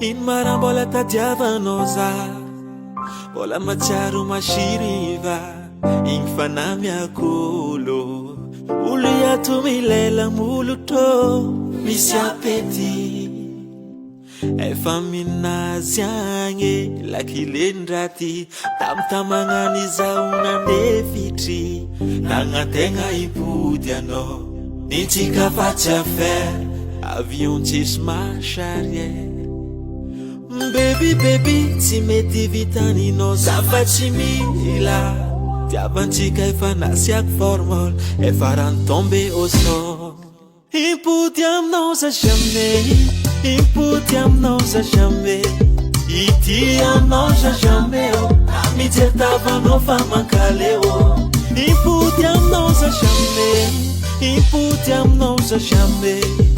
In marambola tadiavanao za mbola matsiaro mashiriva igny fanahy miakolo olo iatomilela molotro misy apety efa minazy agny lakileny raty tamitamanany zao nandefitry nagnategna ipody anao nitsika fatsy affaire avion tsisy marche baby tsy mety vitaninao zafa tsy mila tiavantsika efa nasiako formol efa rano tombe au sol impody aminao za jamais impody aminao za jamais ity aminao za jamais mijeritavanao fa mankaleo impody aminao za jamais impody aminao za jamais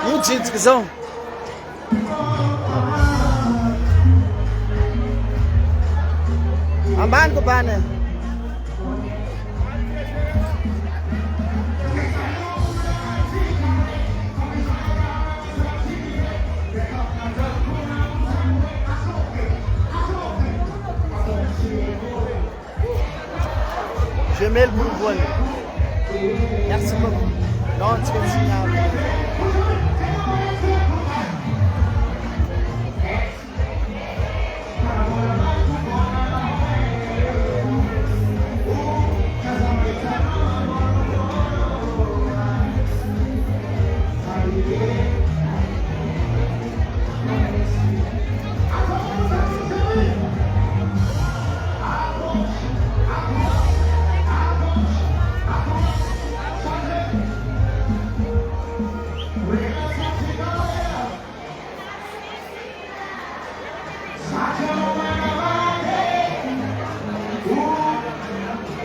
Muito discussão. Amban ko ba na? Je mets le boule. Merci beaucoup. Non, tu peux signaler.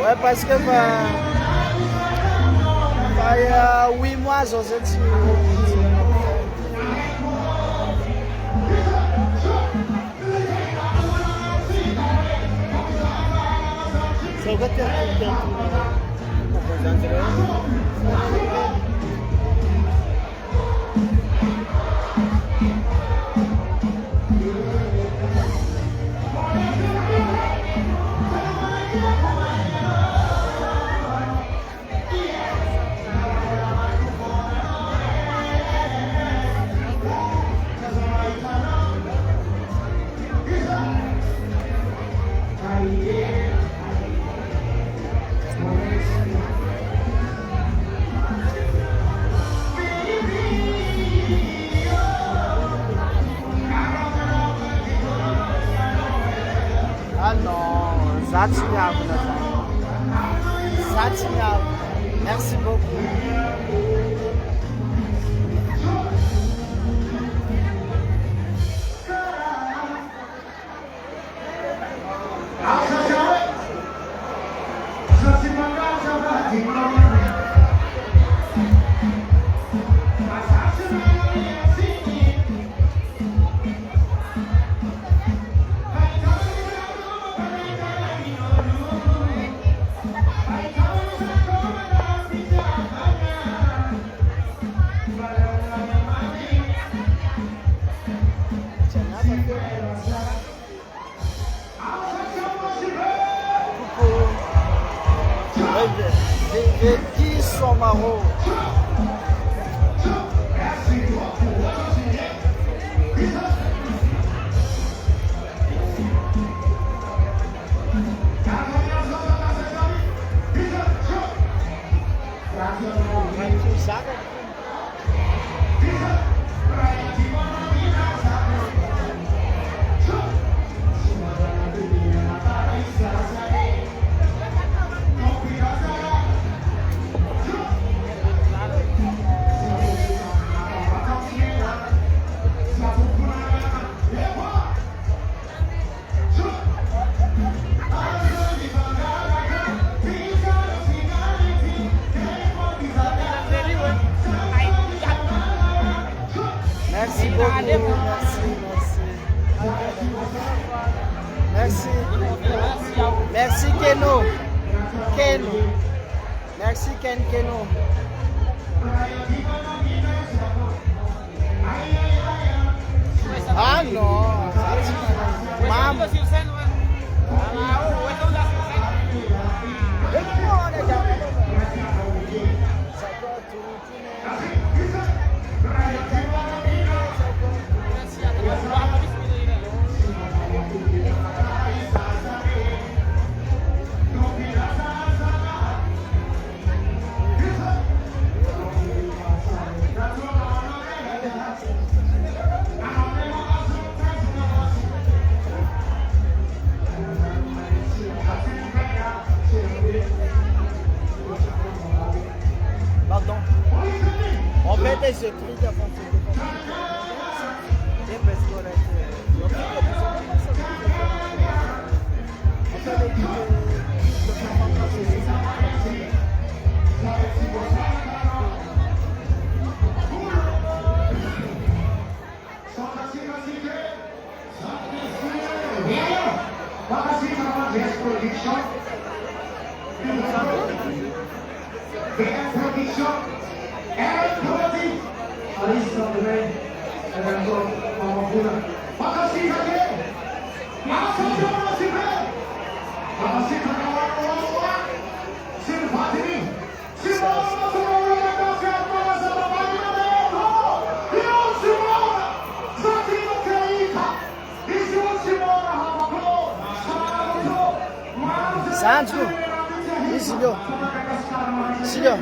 Ouais, parce que il y a 8 mois, je sais que merci beaucoup. Vedi Somaro. Merci beaucoup, merci. Merci Keno. Merci Keno. Ah non. Maman. Pardon. On fait des trucs avant de Alissa também, uma vacuna. Makasih kakek, makasih kakek, makasih kakek, sifat ini, semua orang kasih apa sama bagi mereka, dia semua sakit mereka, itu semua hamba Santo, isso viu? Isso viu?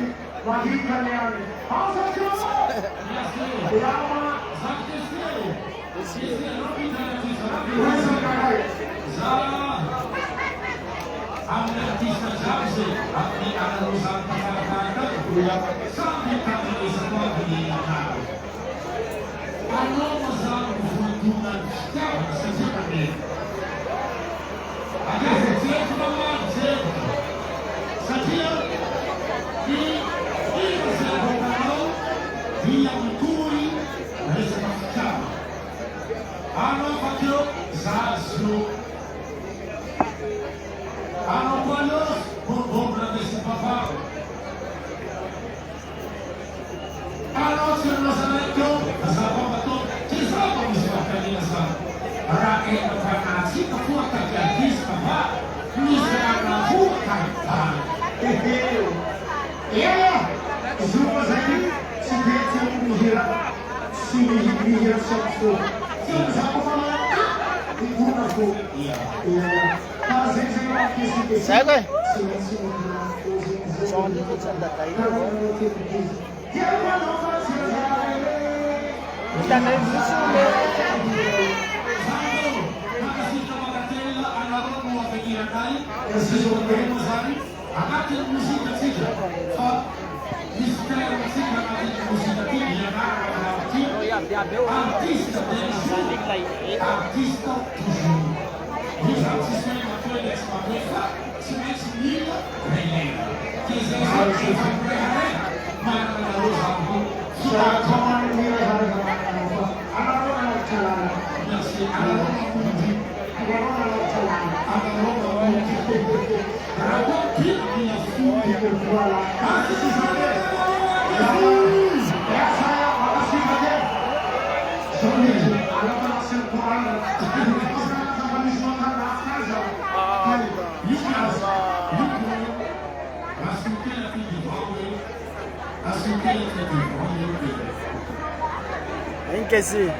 Segue. Só onde você anda caindo. Está nervoso mesmo. Em que sim?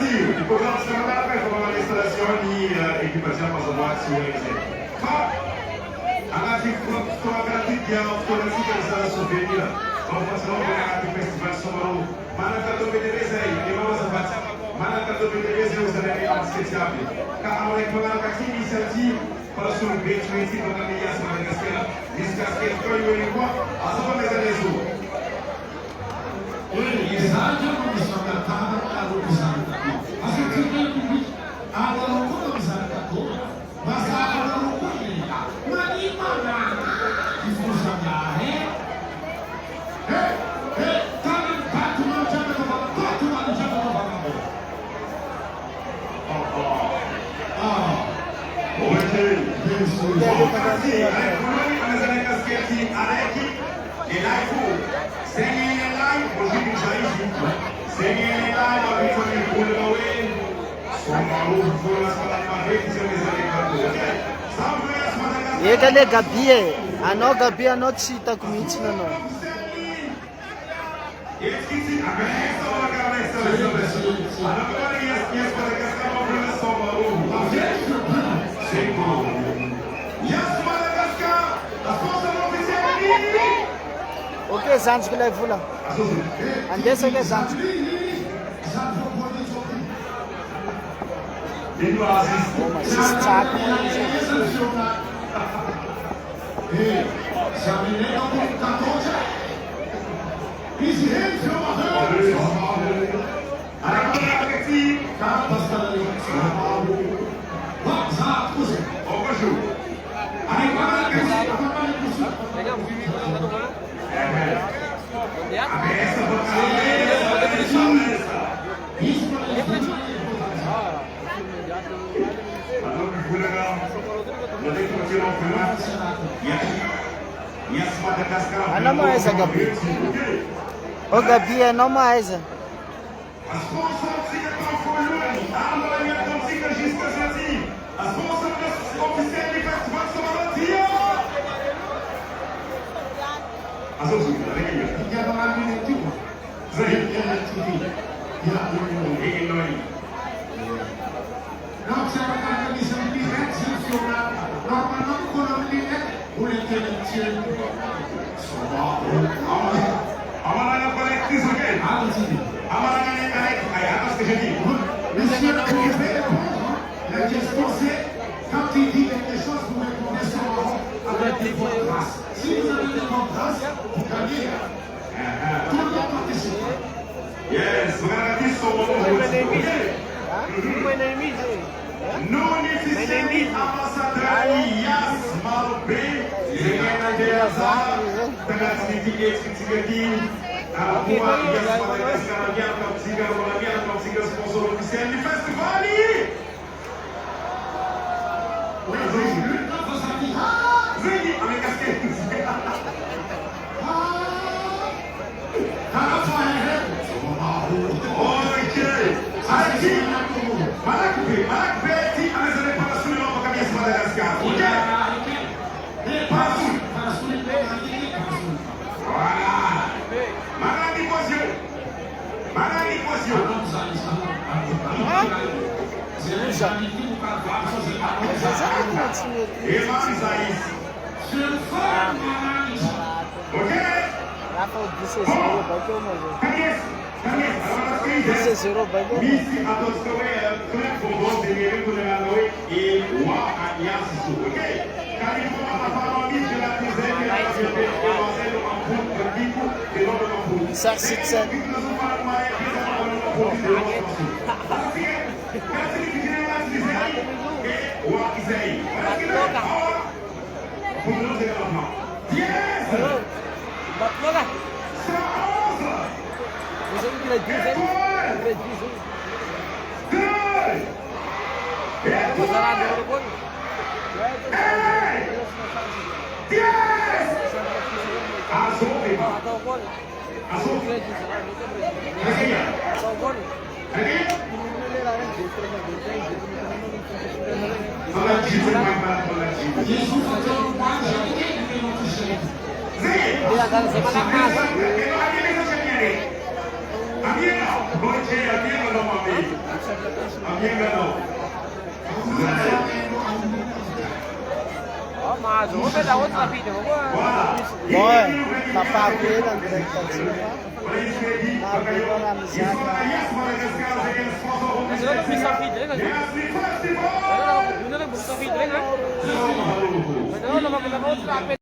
Il programma stradale per fare le installazioni equipaggiamo za mlaci u Eze. Agati fotografii fotografii za Slovenija. Vamos fazer agati festival somaru. Mana kada beleza aí, que vamos a fazer. Mana kada beleza é usar a especial. Ka amore para aqui iniciativa para subir o ensino da minha Madagascar. Discasque foi o único. A sua mesa de azul. Ele exaja uma missão da tarde para o pisar. Agora não vou usar a cor, mas agora não vou ir. Mas e para que funcionar, é? Tá no pato, não já me toma, pato, não já me toma. Hoje, Jesus, mas a minha casquete, a Areki, e live, sem ele live, hoje me já existe. Sem ele live, a vida me pula away. Ye kale Gabi ano Gabi ano chita kumiti no. Okay, Zanj que leva lá. Andessa que Zanj. Não mais a Gabi. O Gabi é não mais. La dispensée, quand il dit quelque chose, vous répondez seulement avec votre grâce. Si vous avez votre grâce, vous gagnez. Tout le monde participe. Yes, we're gonna get so much. No necessary ambassador Yas Malbe. Zegena de Azar. Tengah sedikit Alguma Yas Madagascar Avian Kapsiga Avian Kapsiga sponsor officiel du festival. Zeni avec casquette. Ok. Aqui, Malakbe, ti anasema para suli no cabeça Madagascar. Ok? Passo. Voilà. Malaki position. Ok? Misi atoskowe klub bobo denyewe kunelawe e wa aliansi ok kali kwa mafano misi la tizeni la tizeni e wazelo mampun kadiku e lodo mampun Sar Sitsen Mas vou pegar outra vida, vamos lá. Bom, papagueira, André Catinha. Papagueira na amizade. Mas eu não fiz essa vida, né? Eu não fiz essa vida, né? Mas eu não vou pegar outra